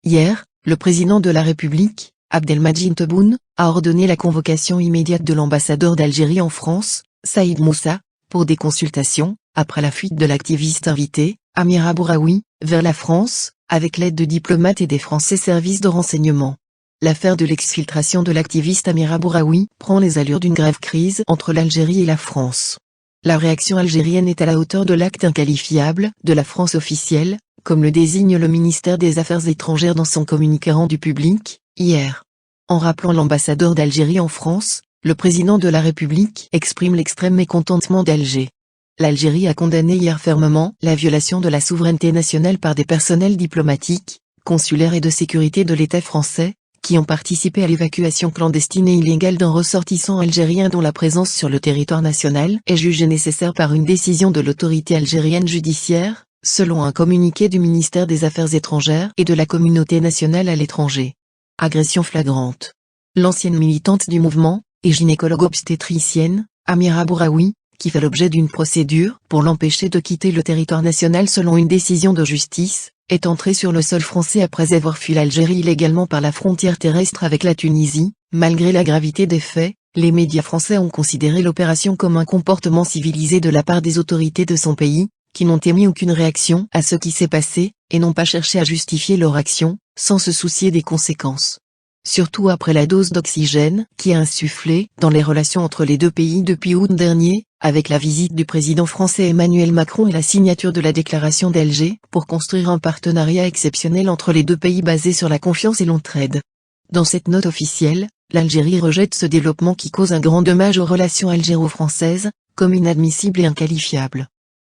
Hier, le président de la République, Abdelmadjid Tebboune, a ordonné la convocation immédiate de l'ambassadeur d'Algérie en France, Saïd Moussa, pour des consultations, après la fuite de l'activiste invité, Amira Bouraoui, vers la France, avec l'aide de diplomates et des Français services de renseignement. L'affaire de l'exfiltration de l'activiste Amira Bouraoui prend les allures d'une grave crise entre l'Algérie et la France. La réaction algérienne est à la hauteur de l'acte inqualifiable de la France officielle, comme le désigne le ministère des Affaires étrangères dans son communiqué rendu public, hier. En rappelant l'ambassadeur d'Algérie en France, le président de la République exprime l'extrême mécontentement d'Alger. L'Algérie a condamné hier fermement la violation de la souveraineté nationale par des personnels diplomatiques, consulaires et de sécurité de l'État français, qui ont participé à l'évacuation clandestine et illégale d'un ressortissant algérien dont la présence sur le territoire national est jugée nécessaire par une décision de l'autorité algérienne judiciaire, selon un communiqué du ministère des Affaires étrangères et de la communauté nationale à l'étranger. Agression flagrante. L'ancienne militante du mouvement, et gynécologue obstétricienne, Amira Bouraoui, qui fait l'objet d'une procédure pour l'empêcher de quitter le territoire national selon une décision de justice, est entrée sur le sol français après avoir fui l'Algérie illégalement par la frontière terrestre avec la Tunisie. Malgré la gravité des faits, les médias français ont considéré l'opération comme un comportement civilisé de la part des autorités de son pays, qui n'ont émis aucune réaction à ce qui s'est passé, et n'ont pas cherché à justifier leur action, sans se soucier des conséquences. Surtout après la dose d'oxygène qui a insufflé dans les relations entre les deux pays depuis août dernier, avec la visite du président français Emmanuel Macron et la signature de la déclaration d'Alger pour construire un partenariat exceptionnel entre les deux pays basé sur la confiance et l'entraide. Dans cette note officielle, l'Algérie rejette ce développement qui cause un grand dommage aux relations algéro-françaises, comme inadmissible et inqualifiable.